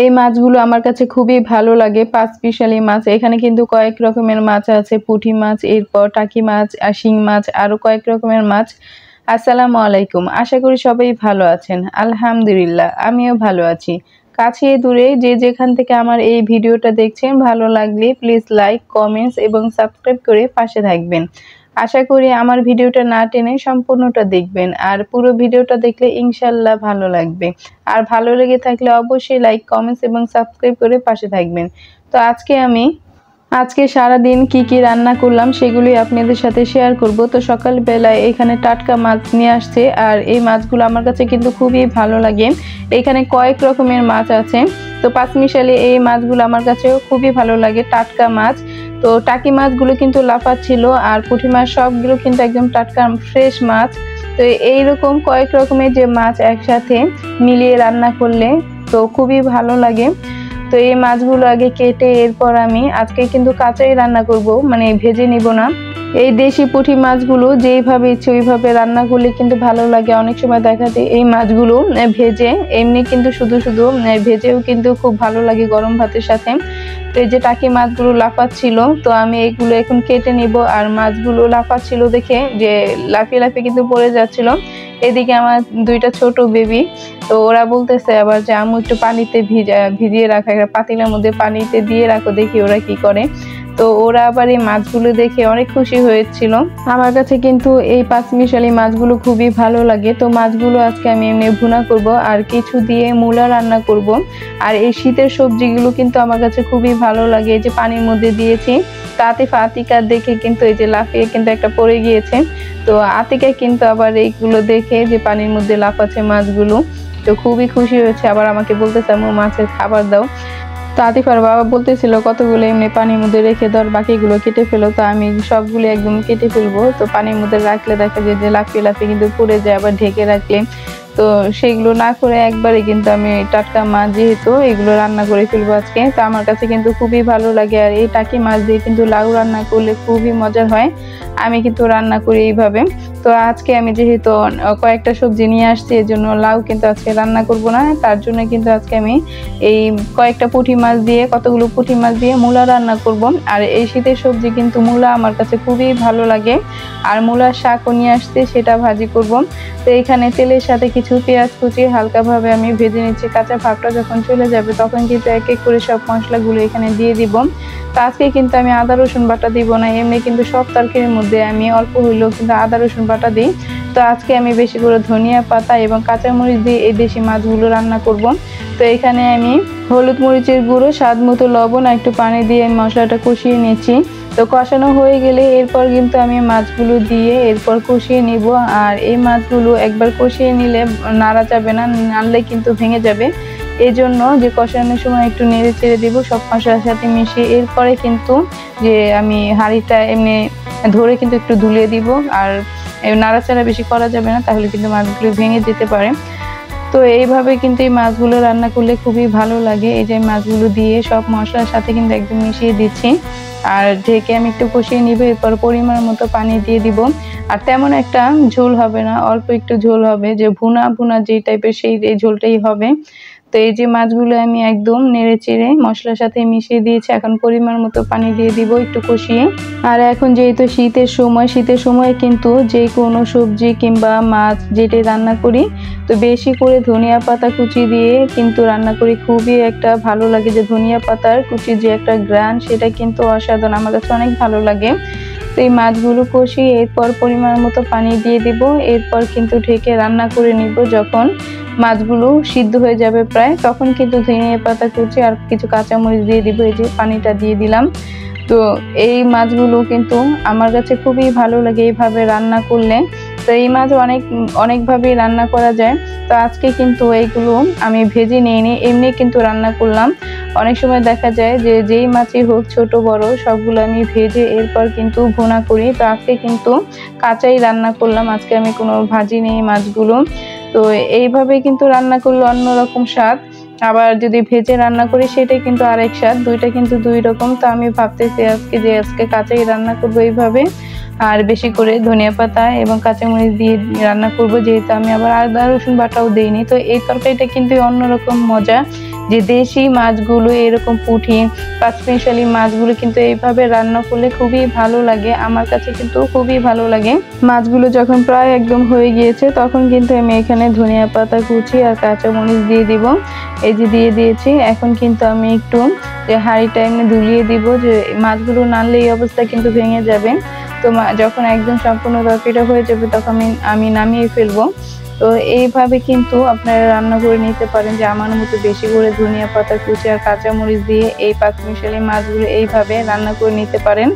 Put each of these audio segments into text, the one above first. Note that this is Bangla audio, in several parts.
এই মাছগুলো আমার কাছে খুবই ভালো লাগে, পাঁচমিশালি মাছ। এখানে কিন্তু কয়েক রকমের মাছ আছে, পুঁটি মাছ, এরপর টাকি মাছ, শিং মাছ, আরো কয়েক রকমের মাছ। আসসালামু আলাইকুম, আশা করি সবাই ভালো আছেন। আলহামদুলিল্লাহ, আমিও ভালো আছি। কাছে দূরে যে যেখান থেকে আমার এই ভিডিওটা দেখছেন, ভালো লাগলে প্লিজ লাইক, কমেন্টস এবং সাবস্ক্রাইব করে পাশে থাকবেন। আশা করি আমার ভিডিওটা না টেনে সম্পূর্ণটা দেখবেন, আর পুরো ভিডিওটা দেখলে ইনশাল্লাহ ভালো লাগবে। আর ভালো লেগে থাকলে অবশ্যই লাইক, কমেন্টস এবং সাবস্ক্রাইব করে পাশে থাকবেন। তো আজকে সারাদিন কি কি রান্না করলাম সেগুলি আপনাদের সাথে শেয়ার করব। তো সকালবেলায় এখানে টাটকা মাছ নিয়ে আসছে, আর এই মাছগুলো আমার কাছে কিন্তু খুবই ভালো লাগে। এখানে কয়েক রকমের মাছ আছে, তো পাঁচমিশালি এই মাছগুলো আমার কাছেও খুবই ভালো লাগে, টাটকা মাছ। তো টাকি মাছগুলো কিন্তু লাফাচ্ছিল, আর পুঁটি মাছ সবগুলো কিন্তু একদম টাটকা ফ্রেশ মাছ। তো এইরকম কয়েক রকমের যে মাছ একসাথে মিলিয়ে রান্না করলে তো খুবই ভালো লাগে। তো এই মাছগুলো আগে কেটে এরপর আমি আজকে কিন্তু কাঁচাই রান্না করব, মানে ভেজে নিব না। এই দেশি পুঁটি মাছগুলো যেইভাবে ইচ্ছে ওইভাবে রান্না করলে কিন্তু ভালো লাগে। অনেক সময় দেখা যায় এই মাছগুলো ভেজে এমনি কিন্তু শুধু শুধু ভেজেও কিন্তু খুব ভালো লাগে গরম ভাতের সাথে। তো এই যে টাকি মাছগুলো লাফাচ্ছিল, তো আমি এগুলো এখন কেটে নিব। আর মাছগুলো লাফাচ্ছিল দেখে যে লাফিয়ে লাফিয়ে কিন্তু পড়ে যাচ্ছিল। এদিকে আমার দুইটা ছোট বেবি, তো ওরা বলতেছে আবার যে আম্মু একটু পানিতে ভিজিয়ে রাখা, একটা পাতিলের মধ্যে পানিতে দিয়ে রাখো, দেখি ওরা কি করে। তো ওরা আবার এই মাছগুলো দেখে অনেক খুশি হয়েছিল। আমার কাছে কিন্তু এই পাঁচমিশালি মাছগুলো খুবই ভালো লাগে। তো মাছগুলো আজকে আমি এমনি ভুনা করব, আর কিছু দিয়ে মূলা রান্না করব। আর এই শীতের সবজিগুলো কিন্তু আমার কাছে খুবই ভালো লাগে। এই যে পানির মধ্যে দিয়েছি, তো আতিকা দেখে কিন্তু এই যে লাফিয়ে কিন্তু একটা পড়ে গিয়েছে। তো আতিকা কিন্তু আবার এইগুলো দেখে যে পানির মধ্যে লাফাচ্ছে মাছগুলো, তো খুবই খুশি হয়েছে। আবার আমাকে বলতেছে আম্মু মাছের খাবার দাও। তো আতিফার বাবা বলতেছিল কতগুলো এমনি পানির মধ্যে রেখে দাও, বাকিগুলো কেটে ফেলো। তো আমি সবগুলো একদম কেটে ফেলবো। তো পানির মধ্যে রাখলে দেখা যায় যে লাফিয়ে লাফিয়ে কিন্তু পড়ে যায়, আবার ঢেকে রাখলে তো সেগুলো না করে একবারে কিন্তু আমি টাটকা মাছ যেহেতু এগুলো রান্না করে ফেলবো আজকে। তো আমার কাছে কিন্তু খুবই ভালো লাগে। আর এই টাকি মাছ দিয়ে কিন্তু লাউ রান্না করলে খুবই মজার হয়। আমি কিন্তু রান্না করি এইভাবে। তো আজকে আমি যেহেতু কয়েকটা সবজি নিয়ে আসছি, এর জন্য লাউ কিন্তু আজকে রান্না করব না। তার জন্য কিন্তু আজকে আমি এই কয়েকটা পুঁটি মাছ দিয়ে, কতগুলো পুঁটি মাছ দিয়ে মূলা রান্না করব। আর এই শীতের সবজি কিন্তু মূলা আমার কাছে খুবই ভালো লাগে। আর মূলার শাকও নিয়ে আসছে, সেটা ভাজি করব। তো এখানে তেলের সাথে কিছু পেঁয়াজ কুচি হালকাভাবে আমি ভেজে নিচ্ছি। কাঁচা ভাবটা যখন চলে যাবে তখন কিন্তু এক এক করে সব মশলাগুলো এখানে দিয়ে দিব। তো আজকে কিন্তু আমি আদা রসুন বাটা দিব না, এমনি কিন্তু সব তরকারির মধ্যে আমি অল্প হইলেও কিন্তু আদা রসুন বাটা দিই। তো আজকে আমি বেশি করে ধনিয়া পাতা এবং কাঁচামরিচ দিয়ে এই দেশি মাছগুলো রান্না করব। তো এখানে আমি হলুদ মরিচের গুঁড়ো, স্বাদ মতো লবণ আর একটু পানি দিয়ে মশলাটা কষিয়ে নিচ্ছি। তো কষানো হয়ে গেলে এরপর কিন্তু আমি মাছগুলো দিয়ে এরপর কষিয়ে নিব। আর এই মাছগুলো একবার কষিয়ে নিলে নাড়া যাবে না, নাড়লে কিন্তু ভেঙে যাবে। এই জন্য যে কষানোর সময় একটু নেড়ে চেড়ে দিব সব মশলার সাথে মিশিয়ে। এরপরে কিন্তু যে আমি হাঁড়িটা এমনি ধরে কিন্তু একটু ধুলিয়ে দিব। আর নাড়াচাড়া বেশি করা যাবে না, তাহলে কিন্তু মাছগুলো ভেঙে যেতে পারে। তো এইভাবে কিন্তু এই মাছগুলো রান্না করলে খুবই ভালো লাগে। এই যে মাছগুলো দিয়ে সব মশলার সাথে কিন্তু একদম মিশিয়ে দিচ্ছি, আর ঢেকে আমি একটু কষিয়ে নিব। এরপর পরিমাণ মতো পানি দিয়ে দিব। আর তেমন একটা ঝোল হবে না, অল্প একটু ঝোল হবে, যে ভুনা ভুনা যে টাইপের সেই এই ঝোলটাই হবে। তো এই যে মাছগুলো আমি একদম নেড়ে চেড়ে মশলার সাথে মিশিয়ে দিয়েছি। এখন পরিমাণ মতো পানি দিয়ে দিব একটু কষিয়ে। আর এখন যেহেতু শীতের সময় কিন্তু যে কোনো সবজি কিংবা মাছ যেটাই রান্না করি, তো বেশি করে ধনিয়া পাতা কুচি দিয়ে কিন্তু রান্না করি। খুবই একটা ভালো লাগে, যে ধনিয়া পাতার কুচি যে একটা ঘ্রাণ, সেটা কিন্তু অসাধারণ, আমার কাছে অনেক ভালো লাগে। তো এই মাছগুলো কষিয়ে এরপর পরিমাণ মতো পানি দিয়ে দিব। এরপর কিন্তু ঢেকে রান্না করে নিব। যখন মাছগুলো সিদ্ধ হয়ে যাবে প্রায়, তখন কিন্তু ধনিয়া পাতা কুচি আর কিছু কাঁচামরিচ দিয়ে দিব। এই যে পানিটা দিয়ে দিলাম। তো এই মাছগুলো কিন্তু আমার কাছে খুবই ভালো লাগে এইভাবে রান্না করলে। তো এই মাছ অনেকভাবেই রান্না করা যায়। তো আজকে কিন্তু এইগুলো আমি ভেজে নিয়ে নিই, এমনি কিন্তু রান্না করলাম। অনেক সময় দেখা যায় যে যেই মাছই হোক ছোট বড় সবগুলো আমি ভেজে এরপর কিন্তু ভুনা করি। তো আজকে কিন্তু কাঁচাই রান্না করলাম, আজকে আমি কোনো ভাজি নেই মাছগুলো। তো এইভাবে কিন্তু রান্না করলে অন্যরকম স্বাদ। আবার যদি ভেজে রান্না করি সেটাই কিন্তু আরেক স্বাদ, দুইটা কিন্তু দুই রকম। তো আমি ভাবতেছি আজকে কাঁচাই রান্না করবো এইভাবে। আর বেশি করে ধনিয়া পাতা এবং কাঁচামরিচ দিয়ে রান্না করব, যেহেতু আমি আবার আদা রসুন বাটাও দেইনি। তো এই তরকারিটা কিন্তু অন্যরকম মজা। যে দেশি মাছগুলো এরকম পুঁটি পাঁচমিশালি মাছগুলো কিন্তু এইভাবে রান্না করলে খুবই ভালো লাগে, আমার কাছে কিন্তু খুবই ভালো লাগে। মাছগুলো যখন প্রায় একদম হয়ে গিয়েছে তখন কিন্তু আমি এখানে ধনিয়া পাতা কুচি আর কাঁচামরিচ দিয়ে দিব। এই যে দিয়ে দিয়েছি। এখন কিন্তু আমি একটু যে হাঁড়িটা এমনি ধুলিয়ে দিব, যে মাছগুলো নাড়লে এই অবস্থা কিন্তু ভেঙে যাবে। তো যখন একদম সম্পূর্ণ তরকারিটা হয়ে যাবে তখন আমি নামিয়ে ফেলবো। তো এইভাবে কিন্তু আপনারা রান্না করে নিতে পারেন, যে আমার মতো বেশি করে ধনিয়া পাতা কুচি আর কাঁচামরিচ দিয়ে এই পাঁচমিশালি মাছগুলো এইভাবে রান্না করে নিতে পারেন।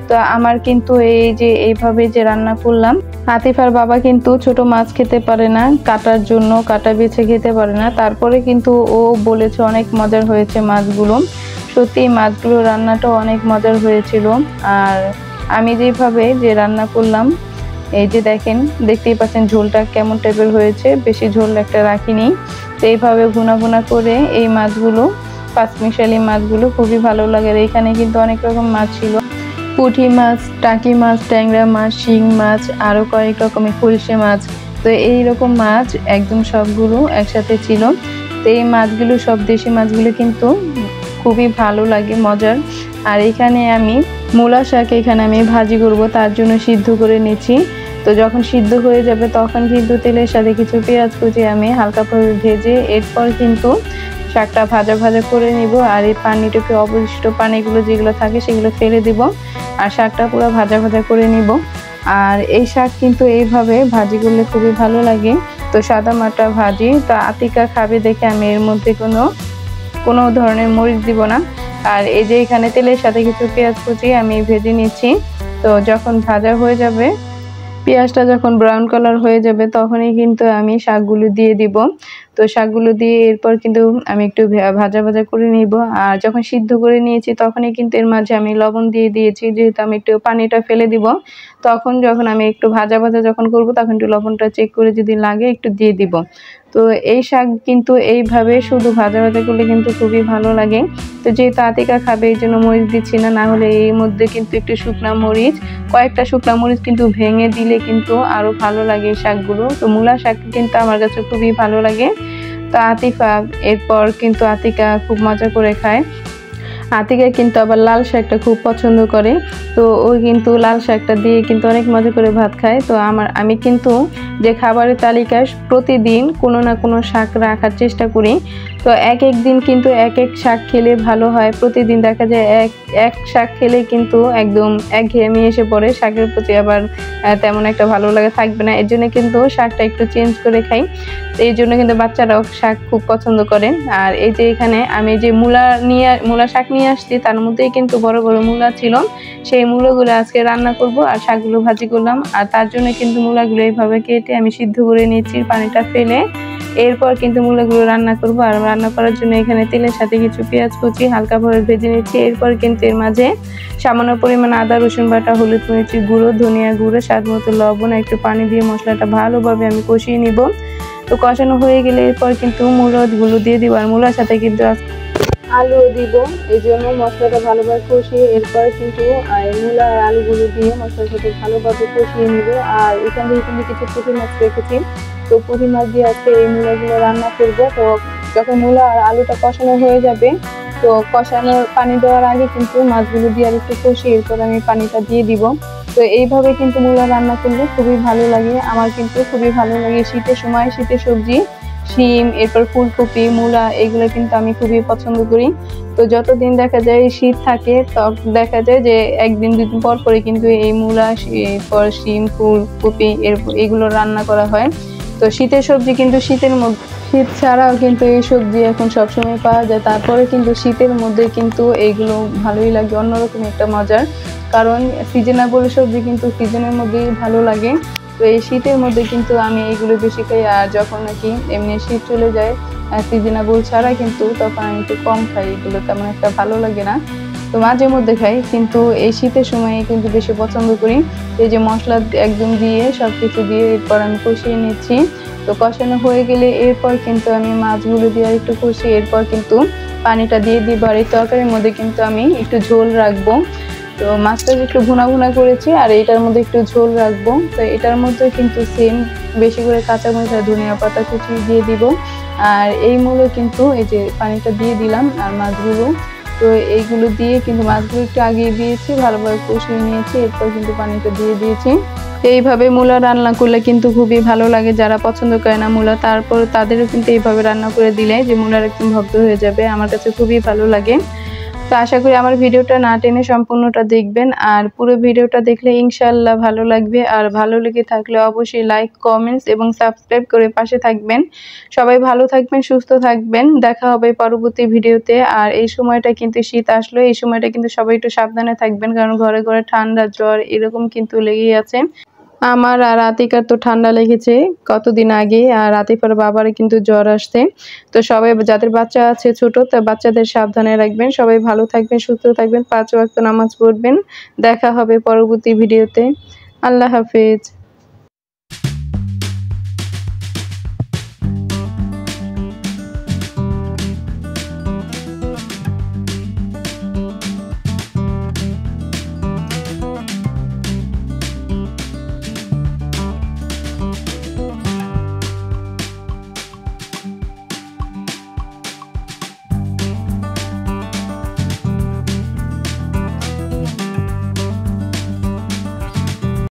তো আমার কিন্তু এই যে এইভাবে যে রান্না করলাম। আতিফার বাবা কিন্তু ছোট মাছ খেতে পারে না, কাটার জন্য কাটা বেছে খেতে পারে না, তারপরে কিন্তু ও বলেছে অনেক মজার হয়েছে মাছগুলো। সত্যি মাছগুলো রান্নাটা অনেক মজার হয়েছিল। আর আমি যেভাবে যে রান্না করলাম, এই যে দেখেন, দেখতেই পাচ্ছেন ঝোলটা কেমন টাইপের হয়েছে, বেশি ঝোল একটা রাখিনি। তো এইভাবে ভুনা ভুনা করে এই মাছগুলো পাঁচমিশালি মাছগুলো খুবই ভালো লাগে। এখানে কিন্তু অনেক রকম মাছ ছিল, পুঁটি মাছ, টাকি মাছ, ট্যাংরা মাছ, শিং মাছ, আরো কয়েক রকমের খুলশে মাছ। তো এইরকম মাছ একদম সবগুলো একসাথে ছিল। তো এই মাছগুলো সব দেশি মাছগুলো কিন্তু খুবই ভালো লাগে, মজার। আর এখানে আমি মূলা শাক এখানে আমি ভাজি করব, তার জন্য সিদ্ধ করে নিচ্ছি। তো যখন সিদ্ধ হয়ে যাবে তখন কিন্তু তেলের সাথে কিছু পেঁয়াজ কুচি আমি হালকা করে ভেজে এরপর কিন্তু শাকটা ভাজা ভাজা করে নিব। আর এই পানিটুকু অবশিষ্ট পানিগুলো যেগুলো থাকে সেগুলো ফেলে দিব, আর শাকটা পুরো ভাজা ভাজা করে নিব। আর এই শাক কিন্তু এইভাবে ভাজি করলে খুবই ভালো লাগে। তো সাদা মাটা ভাজি, তো আতিকা খাবে দেখে আমি এর মধ্যে কোনো ধরনের মরিচ দিব না। আর এই যে এখানে তেলের সাথে কিছু পেঁয়াজ কুচি আমি ভেজে নিচ্ছি। তো যখন ভাজা হয়ে যাবে, পেঁয়াজটা যখন ব্রাউন কালার হয়ে যাবে তখনই কিন্তু আমি শাকগুলো দিয়ে দিব। তো শাকগুলো দিয়ে এরপর কিন্তু আমি একটু ভাজা ভাজা করে নিব। আর যখন সিদ্ধ করে নিয়েছি তখনই কিন্তু এর মাঝে আমি লবণ দিয়ে দিয়েছি, যেহেতু আমি একটু পানিটা ফেলে দিব। তখন যখন আমি একটু ভাজা ভাজা যখন করব তখন একটু লবণটা চেক করে যদি লাগে একটু দিয়ে দিব। তো এই শাক কিন্তু এইভাবে শুধু ভাজা ভাজা করলে কিন্তু খুবই ভালো লাগে। তো যেহেতু আতিকা খাবে এই জন্য মরিচ দিচ্ছি না, না হলে এর মধ্যে কিন্তু একটু শুকনা মরিচ, কয়েকটা শুকনা মরিচ কিন্তু ভেঙে দিলে কিন্তু আরো ভালো লাগে এই শাকগুলো। তো মূলা শাক কিন্তু আমার কাছে খুবই ভালো লাগে। তো আতিফা এরপর কিন্তু আতিকা খুব মজা করে খায়। আতিকা কিন্তু আবার লাল শাকটা খুব পছন্দ করে। তো ওই কিন্তু লাল শাকটা দিয়ে কিন্তু অনেক মজা করে ভাত খায়। তো আমি কিন্তু যে খাবারের তালিকায় প্রতিদিন কোনো না কোনো শাক রাখার চেষ্টা করি। তো এক এক দিন কিন্তু এক এক শাক খেলে ভালো হয়, প্রতিদিন দেখা যায় এক শাক খেলে কিন্তু একদম একঘেয়েমি এসে পড়ে, শাকের প্রতি আবার তেমন একটা ভালো লাগা থাকবে না। এর জন্য কিন্তু শাকটা একটু চেঞ্জ করে খাই। এই জন্য কিন্তু বাচ্চারাও শাক খুব পছন্দ করে। আর এই যে এখানে আমি যে মূলা শাক নিয়ে আসছি তার মধ্যেই কিন্তু বড় বড় মূলা ছিল, সেই মূলাগুলো আজকে রান্না করব আর শাকগুলো ভাজি করলাম। আর তার জন্য কিন্তু মূলাগুলো এইভাবে কেটে আমি সিদ্ধ করে নিয়েছি পানিটা ফেলে। এরপর কিন্তু মূলাগুলো রান্না করব। আর রান্না করার জন্য এখানে তেলের সাথে কিছু পেঁয়াজ কুচি হালকাভাবে ভেজে নিচ্ছি। এরপর কিন্তু এর মাঝে সামান্য পরিমাণ আদা রসুন বাটা, হলুদ মরিচের গুঁড়ো, ধনিয়া গুঁড়ো, স্বাদ মতো লবণ, একটু পানি দিয়ে মশলাটা ভালোভাবে আমি কষিয়ে নিব। তো কষানো হয়ে গেলে এরপর কিন্তু মূলাগুলো দিয়ে দিব। আর মূলার সাথে কিন্তু আলুও দিব, এই জন্য মশলাটা ভালোভাবে কষিয়ে এরপর কিন্তু মূলা আর আলুগুলো দিয়ে মশলার সাথে ভালোভাবে কষিয়ে নিব। আর এখান থেকে কিন্তু কিছু পুঁটি মাছ রেখেছি, তো পুঁটি মাছ দিয়ে আজকে এই মূলাগুলো রান্না করব। তো যখন মূলা আর আলুটা কষানো হয়ে যাবে, তো কষানোর পানি দেওয়ার আগে কিন্তু মাছগুলো দিয়ে আর একটু কষিয়ে এরপর আমি পানিটা দিয়ে দিব। তো এইভাবে কিন্তু মূলা রান্না করলে খুবই ভালো লাগে, আমার কিন্তু খুবই ভালো লাগে। শীতের সময় শীতের সবজি শিম, এরপর ফুলকপি, মূলা, এগুলো কিন্তু আমি খুবই পছন্দ করি। তো যতদিন দেখা যায় শীত থাকে তখন দেখা যায় যে একদিন দুদিন পর পরে কিন্তু এই মূলা, এরপর শিম, ফুলকপি এগুলো রান্না করা হয়। তো শীতের সবজি কিন্তু শীতের মধ্যে, শীত ছাড়াও কিন্তু এই সবজি এখন সবসময় পাওয়া যায়। তারপরে কিন্তু শীতের মধ্যে কিন্তু এইগুলো ভালোই লাগে, অন্যরকম একটা মজার। কারণ সিজনেবল সবজি কিন্তু সিজনের মধ্যেই ভালো লাগে। তো এই শীতের মধ্যে কিন্তু আমি এইগুলো বেশি খাই। আর যখন নাকি এমনি শীত চলে যায় সিজনেবল ছাড়া কিন্তু তখন আমি একটু কম খাই, এগুলো তেমন একটা ভালো লাগে না। তো মাঝে মধ্যে খাই, কিন্তু এই শীতের সময় কিন্তু বেশি পছন্দ করি। এই যে মশলা একদম দিয়ে সবকিছু দিয়ে এরপর আমি কষিয়ে নিচ্ছি। তো কষানো হয়ে গেলে এরপর কিন্তু আমি মাছগুলো দিয়ে আর একটু কষিয়ে এরপর কিন্তু পানিটা দিয়ে দিব। আর এই তরকারির মধ্যে কিন্তু আমি একটু ঝোল রাখবো। তো মাছটা একটু ভুনা ভুনা করেছি আর এটার মধ্যে একটু ঝোল রাখবো। তো এটার মধ্যে কিন্তু সেম বেশি করে কাঁচামরিচ আর ধনিয়া পাতা কুচি দিয়ে দিব। আর এই মূলো কিন্তু এই যে পানিটা দিয়ে দিলাম আর মাছগুলো, তো এইগুলো দিয়ে কিন্তু মাছগুলো একটু আগে দিয়েছি, ভালোভাবে কষিয়ে নিয়েছি, এরপর কিন্তু পানিটা দিয়ে দিয়েছি। এইভাবে মূলা রান্না করলে কিন্তু খুবই ভালো লাগে, যারা পছন্দ করে না মূলা তারপর তাদেরও কিন্তু এইভাবে রান্না করে দিলে যে মূলার একদম ভক্ত হয়ে যাবে। আমার কাছে খুবই ভালো লাগে। তো আশা করি আমার ভিডিওটা না টেনে সম্পূর্ণটা দেখবেন, আর পুরো ভিডিওটা দেখলে ইনশাআল্লাহ ভালো লাগবে। আর ভালো লেগে থাকলে অবশ্যই লাইক, কমেন্টস এবং সাবস্ক্রাইব করে পাশে থাকবেন। সবাই ভালো থাকবেন, সুস্থ থাকবেন, দেখা হবে পরবর্তী ভিডিওতে। আর এই সময়টা কিন্তু শীত আসলো, এই সময়টা কিন্তু সবাই একটু সাবধানে থাকবেন, কারণ ঘরে ঘরে ঠান্ডা জ্বর এরকম কিন্তু লেগেই আছে। আমার আর আতিকার তো ঠান্ডা লেগেছে কতদিন আগে, আর আতিফার বাবার কিন্তু জ্বর আসছে। তো সবাই যাদের বাচ্চা আছে ছোট, তো বাচ্চাদের সাবধানে রাখবেন। সবাই ভালো থাকবেন, সুস্থ থাকবেন, 5 ওয়াক্ত নামাজ পড়বেন। দেখা হবে পরবর্তী ভিডিওতে। আল্লাহ হাফেজ।